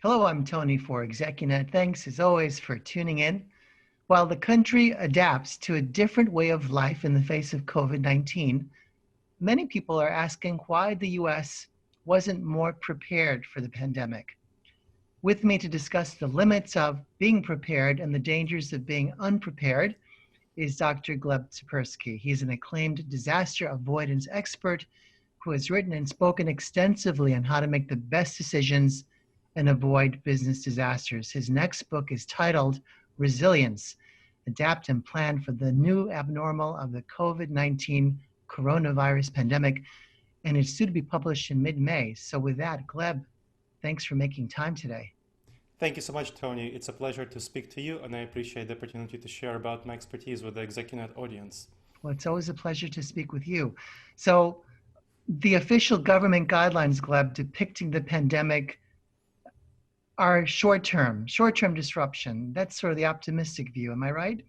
Hello, I'm Tony for ExecuNet. Thanks as always for tuning in. While the country adapts to a different way of life in the face of COVID-19, many people are asking why the US wasn't more prepared for the pandemic. With me to discuss the limits of being prepared and the dangers of being unprepared is Dr. Gleb Tsipursky. He's an acclaimed disaster avoidance expert who has written and spoken extensively on how to make the best decisions and avoid business disasters. His next book is titled Resilience, Adapt and Plan for the New Abnormal of the COVID-19 Coronavirus Pandemic, and it's due to be published in mid-May. So with that, Gleb, thanks for making time today. Thank you so much, Tony. It's a pleasure to speak to you, and I appreciate the opportunity to share about my expertise with the ExecuNet audience. Well, it's always a pleasure to speak with you. So the official government guidelines, Gleb, depicting the pandemic are short-term disruption. That's sort of the optimistic view. Am I right?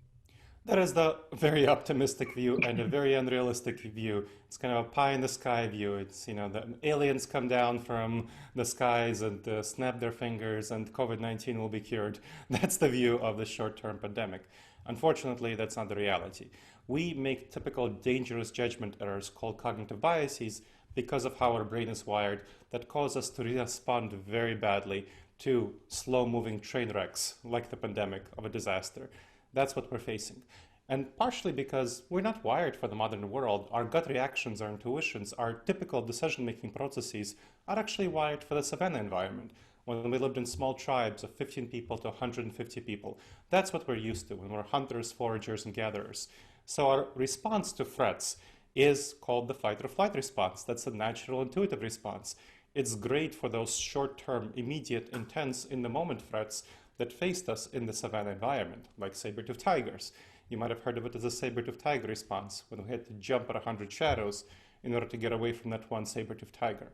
That is the very optimistic view and a very unrealistic view. It's kind of a pie in the sky view. It's, the aliens come down from the skies and snap their fingers and COVID-19 will be cured. That's the view of the short-term pandemic. Unfortunately, that's not the reality. We make typical dangerous judgment errors called cognitive biases because of how our brain is wired that cause us to respond very badly to slow-moving train wrecks like the pandemic of a disaster. That's what we're facing. And partially because we're not wired for the modern world, our gut reactions, our intuitions, our typical decision-making processes are actually wired for the savanna environment. When we lived in small tribes of 15 people to 150 people, that's what we're used to when we're hunters, foragers, and gatherers. So our response to threats is called the fight or flight response. That's a natural intuitive response. It's great for those short-term, immediate, intense, in-the-moment threats that faced us in the savanna environment, like saber-toothed tigers. You might have heard of it as a saber-toothed tiger response, when we had to jump at 100 shadows in order to get away from that one saber-toothed tiger.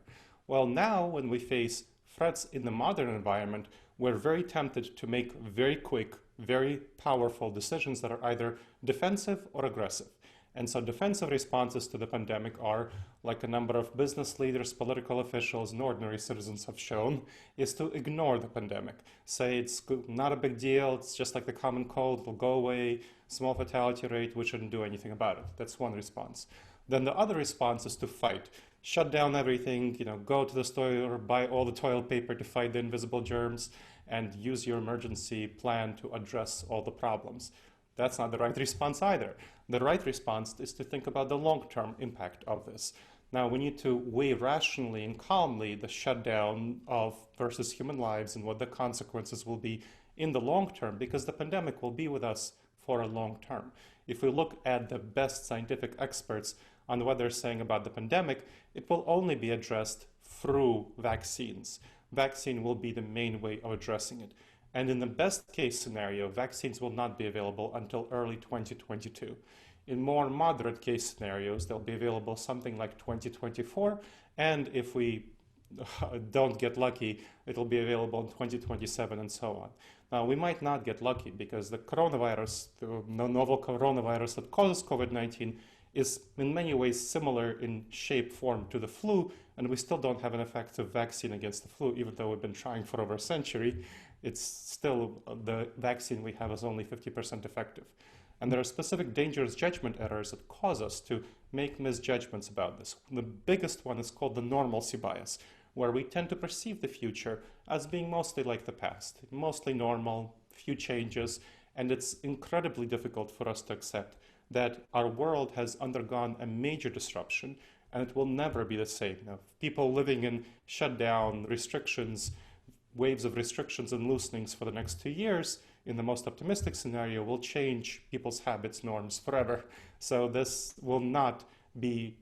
Well, now when we face threats in the modern environment, we're very tempted to make very quick, very powerful decisions that are either defensive or aggressive. And so defensive responses to the pandemic are, like a number of business leaders, political officials, and ordinary citizens have shown, is to ignore the pandemic. Say it's not a big deal, it's just like the common cold, it'll go away, small fatality rate, we shouldn't do anything about it. That's one response. Then the other response is to fight. Shut down everything, go to the store, buy all the toilet paper to fight the invisible germs, and use your emergency plan to address all the problems. That's not the right response either. The right response is to think about the long-term impact of this. Now, we need to weigh rationally and calmly the shutdown of versus human lives and what the consequences will be in the long term, because the pandemic will be with us for a long term. If we look at the best scientific experts on what they're saying about the pandemic, it will only be addressed through vaccines. Vaccine will be the main way of addressing it. And in the best case scenario, vaccines will not be available until early 2022. In more moderate case scenarios, they'll be available something like 2024. And if we don't get lucky, it'll be available in 2027 and so on. Now, we might not get lucky because the coronavirus, the novel coronavirus that causes COVID-19 is in many ways similar in shape, form to the flu, and we still don't have an effective vaccine against the flu, even though we've been trying for over a century. It's still, the vaccine we have is only 50% effective. And there are specific dangerous judgment errors that cause us to make misjudgments about this. The biggest one is called the normalcy bias, where we tend to perceive the future as being mostly like the past, mostly normal, few changes, and it's incredibly difficult for us to accept that our world has undergone a major disruption and it will never be the same. Now, people living in shutdown, restrictions, waves of restrictions and loosenings for the next 2 years, in the most optimistic scenario, will change people's habits, norms forever. So this will not be,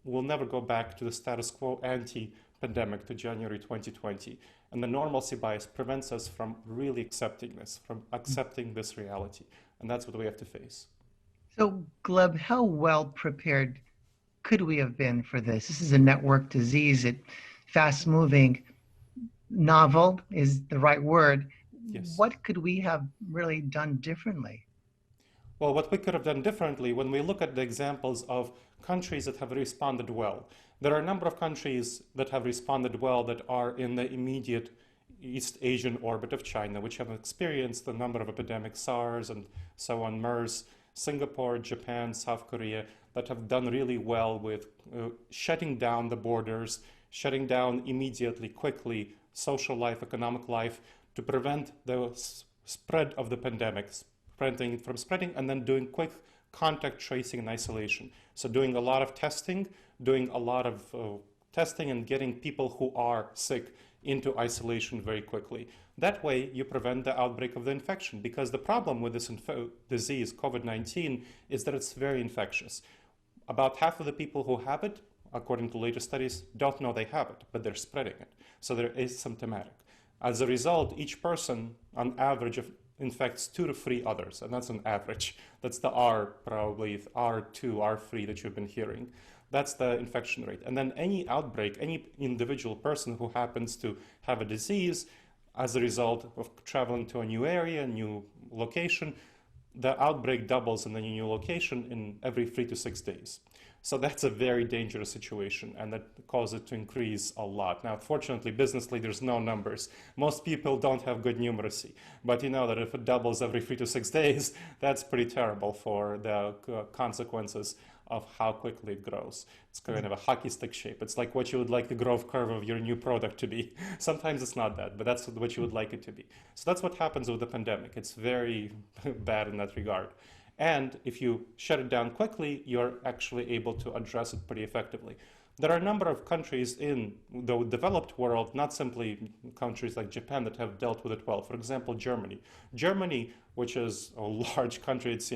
we'll never go back to the status quo ante-pandemic to January 2020. And the normalcy bias prevents us from really accepting this, from accepting this reality. And that's what we have to face. So, Gleb, how well prepared could we have been for this? This is a network disease. It's fast-moving. Novel is the right word. Yes. What could we have really done differently? Well, what we could have done differently, when we look at the examples of countries that have responded well, there are a number of countries that have responded well that are in the immediate East Asian orbit of China, which have experienced a number of epidemics, SARS and so on, MERS, Singapore, Japan, South Korea, that have done really well with shutting down the borders, shutting down immediately, quickly, social life, economic life, to prevent the spread of the pandemic, preventing it from spreading, and then doing quick contact tracing and isolation. So doing a lot of testing, and getting people who are sick into isolation very quickly. That way, you prevent the outbreak of the infection, because the problem with this disease, COVID-19, is that it's very infectious. About half of the people who have it, according to later studies, don't know they have it, but they're spreading it. So they're asymptomatic. As a result, each person, on average, infects 2 to 3 others, and that's an average. That's the R, probably R2, R3 that you've been hearing. That's the infection rate. And then any outbreak, any individual person who happens to have a disease as a result of traveling to a new area, a new location, the outbreak doubles in the new location in every 3 to 6 days. So that's a very dangerous situation, and that causes it to increase a lot. Now, fortunately, business leaders know numbers. Most people don't have good numeracy, but you know that if it doubles every 3 to 6 days, that's pretty terrible for the consequences of how quickly it grows. It's kind of a hockey stick shape. It's like what you would like the growth curve of your new product to be. Sometimes it's not that, but that's what you would like it to be. So that's what happens with the pandemic. It's very bad in that regard. And if you shut it down quickly, you're actually able to address it pretty effectively. There are a number of countries in the developed world, not simply countries like Japan, that have dealt with it well. For example, Germany. Germany, which is a large country, it's,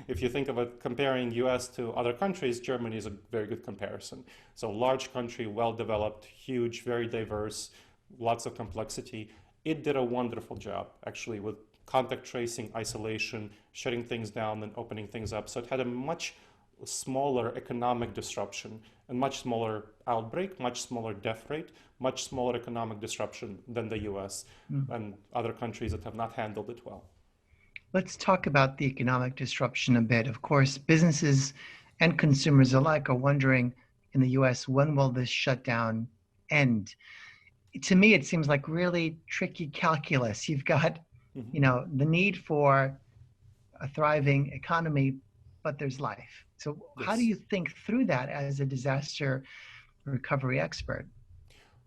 if you think of it comparing US to other countries, Germany is a very good comparison. So large country, well developed, huge, very diverse, lots of complexity. It did a wonderful job, actually, with contact tracing, isolation, shutting things down and opening things up. So it had a much smaller economic disruption and much smaller outbreak, much smaller death rate, much smaller economic disruption than the US and other countries that have not handled it well. Let's talk about the economic disruption a bit. Of course, businesses and consumers alike are wondering in the US, when will this shutdown end? To me, it seems like really tricky calculus. You've got, the need for a thriving economy, but there's life. So how do you think through that as a disaster recovery expert?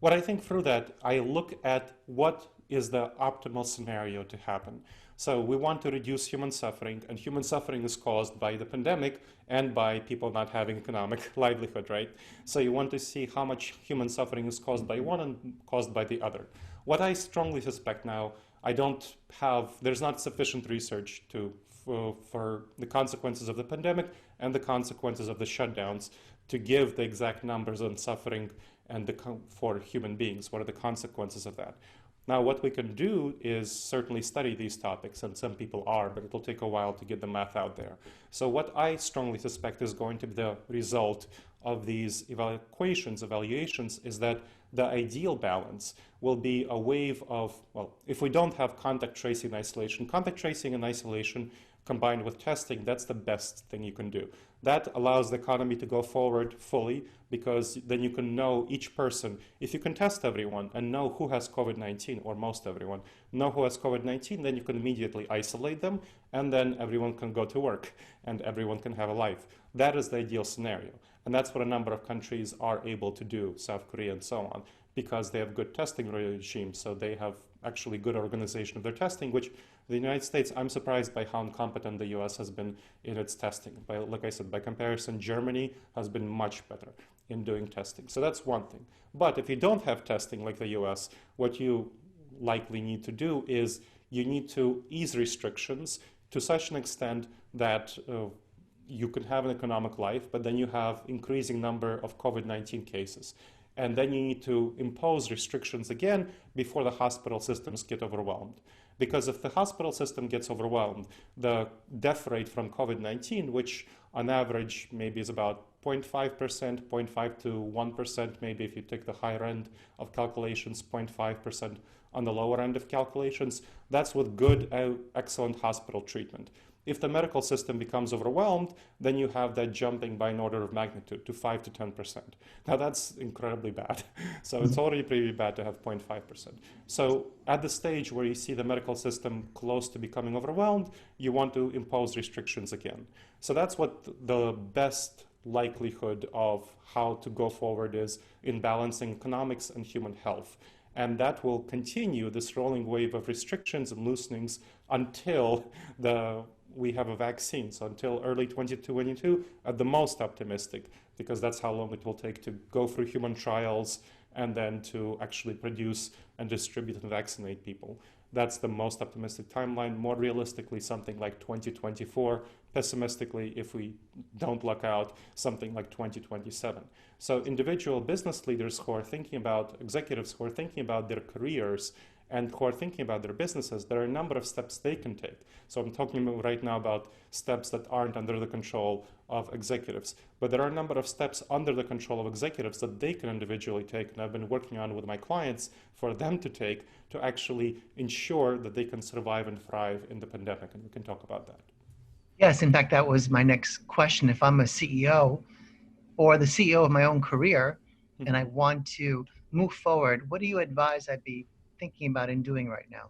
What I think through that, I look at what is the optimal scenario to happen. So we want to reduce human suffering, and human suffering is caused by the pandemic and by people not having economic livelihood, right? So you want to see how much human suffering is caused by one and caused by the other. What I strongly suspect now, there's not sufficient research for the consequences of the pandemic and the consequences of the shutdowns to give the exact numbers on suffering and for human beings. What are the consequences of that? Now, what we can do is certainly study these topics, and some people are, but it'll take a while to get the math out there. So what I strongly suspect is going to be the result of these evaluations is that the ideal balance will be a wave of, if we don't have contact tracing and isolation combined with testing, that's the best thing you can do. That allows the economy to go forward fully, because then you can know each person. If you can test everyone and know who has COVID-19, or most everyone, know who has COVID-19, then you can immediately isolate them, and then everyone can go to work and everyone can have a life. That is the ideal scenario. And that's what a number of countries are able to do, South Korea and so on, because they have good testing regimes. So they have actually good organization of their testing, which the United States, I'm surprised by how incompetent the US has been in its testing. Like I said, by comparison, Germany has been much better in doing testing. So that's one thing. But if you don't have testing like the US, what you likely need to do is you need to ease restrictions to such an extent that you can have an economic life, but then you have increasing number of COVID-19 cases. And then you need to impose restrictions again before the hospital systems get overwhelmed. Because if the hospital system gets overwhelmed, the death rate from COVID-19, which on average maybe is about 0.5%, 0.5 to 1%, maybe if you take the higher end of calculations, 0.5% on the lower end of calculations. That's with good, excellent hospital treatment. If the medical system becomes overwhelmed, then you have that jumping by an order of magnitude to 5 to 10%. Now that's incredibly bad. So it's already pretty bad to have 0.5%. So at the stage where you see the medical system close to becoming overwhelmed, you want to impose restrictions again. So that's what the best likelihood of how to go forward is in balancing economics and human health. And that will continue, this rolling wave of restrictions and loosenings, until we have a vaccine. So until early 2022, at the most optimistic, because that's how long it will take to go through human trials and then to actually produce and distribute and vaccinate people. That's the most optimistic timeline. More realistically, something like 2024. Pessimistically, if we don't luck out, something like 2027. So individual business leaders who are thinking about, executives who are thinking about their careers and who are thinking about their businesses, there are a number of steps they can take. So I'm talking right now about steps that aren't under the control of executives. But there are a number of steps under the control of executives that they can individually take, and I've been working on with my clients for them to take to actually ensure that they can survive and thrive in the pandemic, and we can talk about that. Yes, in fact, that was my next question. If I'm a CEO or the CEO of my own career and I want to move forward, what do you advise I'd be thinking about and doing right now?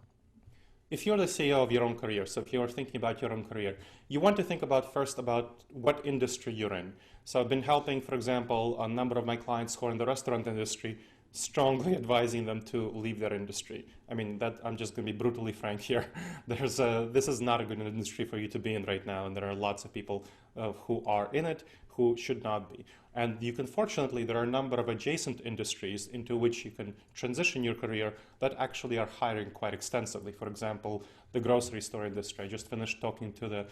If you're the CEO of your own career, so if you're thinking about your own career, you want to think about first about what industry you're in. So I've been helping, for example, a number of my clients who are in the restaurant industry, strongly advising them to leave their industry. I mean, that I'm just going to be brutally frank here. This is not a good industry for you to be in right now, and there are lots of people who are in it who should not be. And you can, fortunately, there are a number of adjacent industries into which you can transition your career that actually are hiring quite extensively. For example, the grocery store industry. I just finished talking to the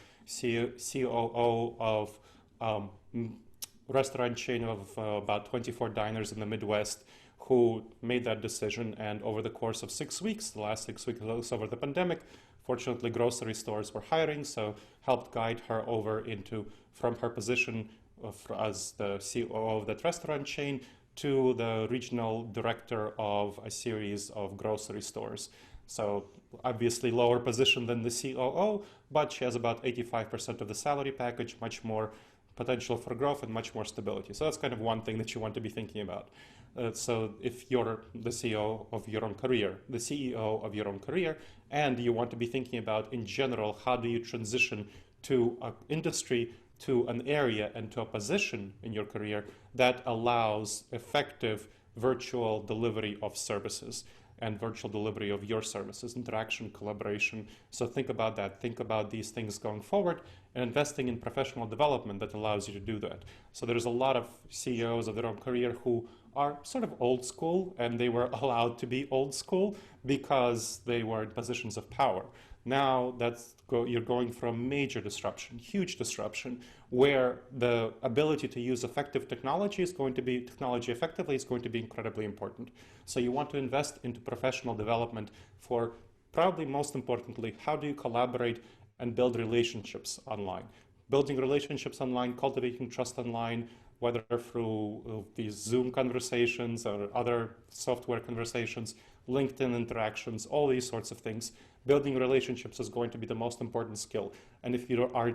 COO of restaurant chain of about 24 diners in the Midwest, who made that decision. And over the course of 6 weeks, the last 6 weeks over the pandemic, fortunately, grocery stores were hiring, so helped guide her over from her position as the COO of that restaurant chain to the regional director of a series of grocery stores. So obviously lower position than the COO, but she has about 85% of the salary package, much more potential for growth and much more stability. So that's kind of one thing that you want to be thinking about. So if you're the CEO of your own career, the CEO of your own career, and you want to be thinking about, in general, how do you transition to an industry, to an area, and to a position in your career that allows effective virtual delivery of services and virtual delivery of your services, interaction, collaboration. So think about that. Think about these things going forward and investing in professional development that allows you to do that. So there's a lot of CEOs of their own career who are sort of old school, and they were allowed to be old school because they were in positions of power. Now you're going from major disruption, huge disruption, where the ability to use effective technology effectively is going to be incredibly important. So you want to invest into professional development for, probably most importantly, how do you collaborate and build relationships online? Building relationships online, cultivating trust online, whether through these Zoom conversations or other software conversations, LinkedIn interactions, all these sorts of things. Building relationships is going to be the most important skill. And if you are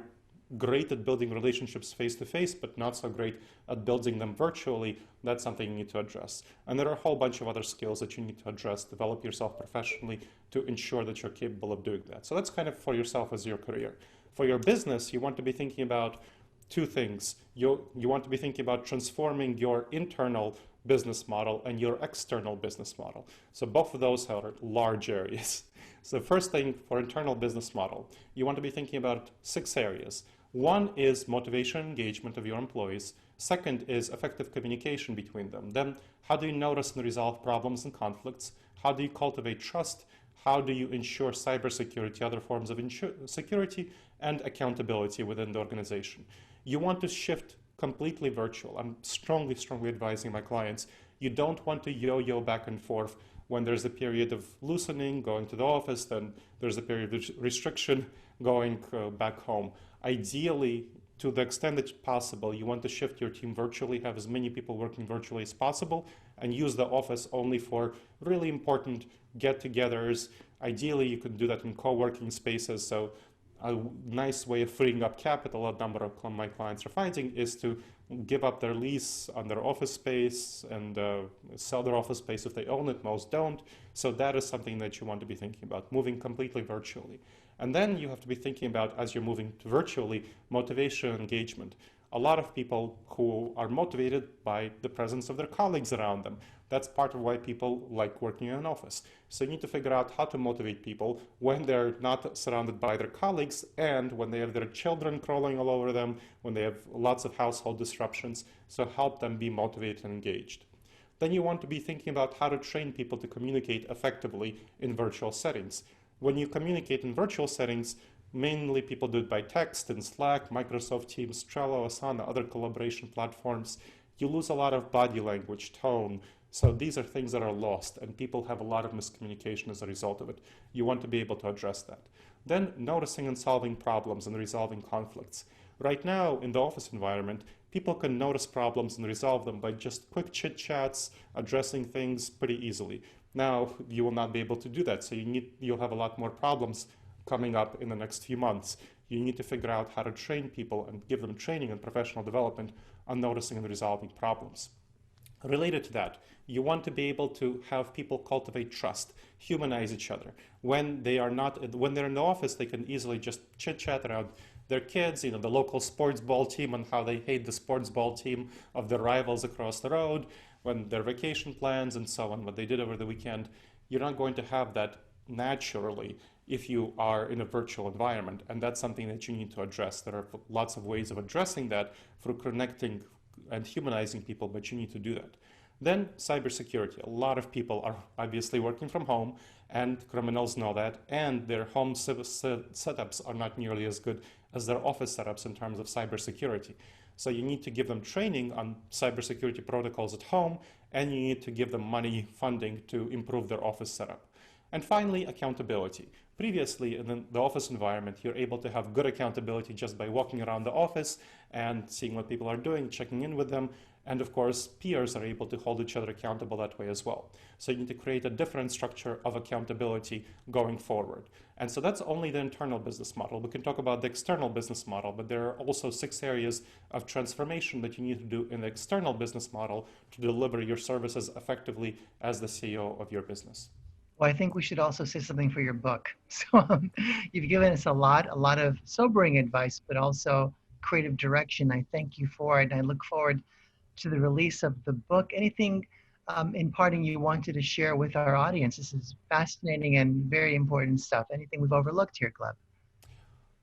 great at building relationships face-to-face, but not so great at building them virtually, that's something you need to address. And there are a whole bunch of other skills that you need to address, develop yourself professionally to ensure that you're capable of doing that. So that's kind of for yourself as your career. For your business, you want to be thinking about two things. You want to be thinking about transforming your internal business model and your external business model. So both of those are large areas. So first thing, for internal business model, you want to be thinking about 6 areas. One is motivation and engagement of your employees. Second is effective communication between them. Then how do you notice and resolve problems and conflicts? How do you cultivate trust? How do you ensure cybersecurity, other forms of security, and accountability within the organization? You want to shift completely virtual. I'm strongly advising my clients, you don't want to yo-yo back and forth when there's a period of loosening, going to the office, then there's a period of restriction, going back home. Ideally, to the extent it's possible, you want to shift your team virtually, have as many people working virtually as possible, and use the office only for really important get-togethers. Ideally, you can do that in co-working spaces. So a nice way of freeing up capital, a number of my clients are finding, is to give up their lease on their office space and sell their office space if they own it. Most don't. So that is something that you want to be thinking about, moving completely virtually. And then you have to be thinking about, as you're moving to virtually, motivation and engagement. A lot of people who are motivated by the presence of their colleagues around them. That's part of why people like working in an office. So you need to figure out how to motivate people when they're not surrounded by their colleagues and when they have their children crawling all over them, when they have lots of household disruptions. So help them be motivated and engaged. Then you want to be thinking about how to train people to communicate effectively in virtual settings. When you communicate in virtual settings, mainly people do it by text in Slack, Microsoft Teams, Trello, Asana, other collaboration platforms. You lose a lot of body language, tone. So these are things that are lost, and people have a lot of miscommunication as a result of it. You want to be able to address that. Then noticing and solving problems and resolving conflicts. Right now, in the office environment, people can notice problems and resolve them by just quick chit chats, addressing things pretty easily. Now, you will not be able to do that, so you'll have a lot more problems coming up in the next few months. You need to figure out how to train people and give them training and professional development on noticing and resolving problems. Related to that, you want to be able to have people cultivate trust, humanize each other. When they're in the office, they can easily just chit chat around their kids, the local sports ball team and how they hate the sports ball team of their rivals across the road, when their vacation plans and so on, what they did over the weekend. You're not going to have that naturally if you are in a virtual environment, and that's something that you need to address. There are lots of ways of addressing that through connecting and humanizing people, but you need to do that. Then cybersecurity. A lot of people are obviously working from home, and criminals know that, and their home setups are not nearly as good as their office setups in terms of cybersecurity. So you need to give them training on cybersecurity protocols at home, and you need to give them money, funding to improve their office setup. And finally, accountability. Previously, in the office environment, you're able to have good accountability just by walking around the office and seeing what people are doing, checking in with them. And of course, peers are able to hold each other accountable that way as well. So you need to create a different structure of accountability going forward. And so that's only the internal business model. We can talk about the external business model, but there are also 6 areas of transformation that you need to do in the external business model to deliver your services effectively as the CEO of your business. Well, I think we should also say something for your book. So you've given us a lot of sobering advice, but also creative direction. I thank you for it. And I look forward to the release of the book. Anything in parting you wanted to share with our audience? This is fascinating and very important stuff. Anything we've overlooked here, Gleb?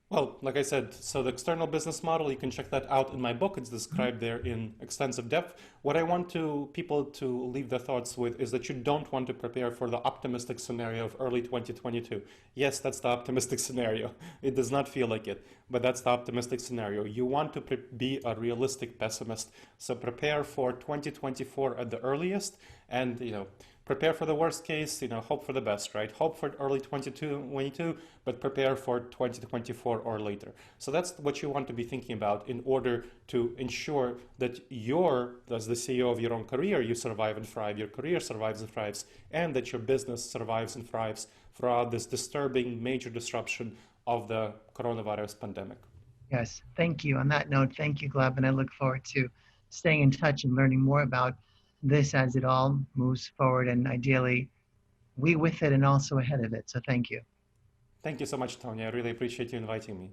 Well, like I said, so the external business model, you can check that out in my book. It's described there in extensive depth. What I want people to leave their thoughts with is that you don't want to prepare for the optimistic scenario of early 2022. Yes, that's the optimistic scenario. It does not feel like it, but that's the optimistic scenario. You want to be a realistic pessimist. So prepare for 2024 at the earliest, and prepare for the worst case, hope for the best, right? Hope for early 2022, but prepare for 2024 or later. So that's what you want to be thinking about in order to ensure that as the CEO of your own career, you survive and thrive, your career survives and thrives, and that your business survives and thrives throughout this disturbing major disruption of the coronavirus pandemic. Yes, thank you. On that note, thank you, Gleb, and I look forward to staying in touch and learning more about this as it all moves forward, and ideally we with it and also ahead of it. So thank you. Thank you so much, Tony. I really appreciate you inviting me.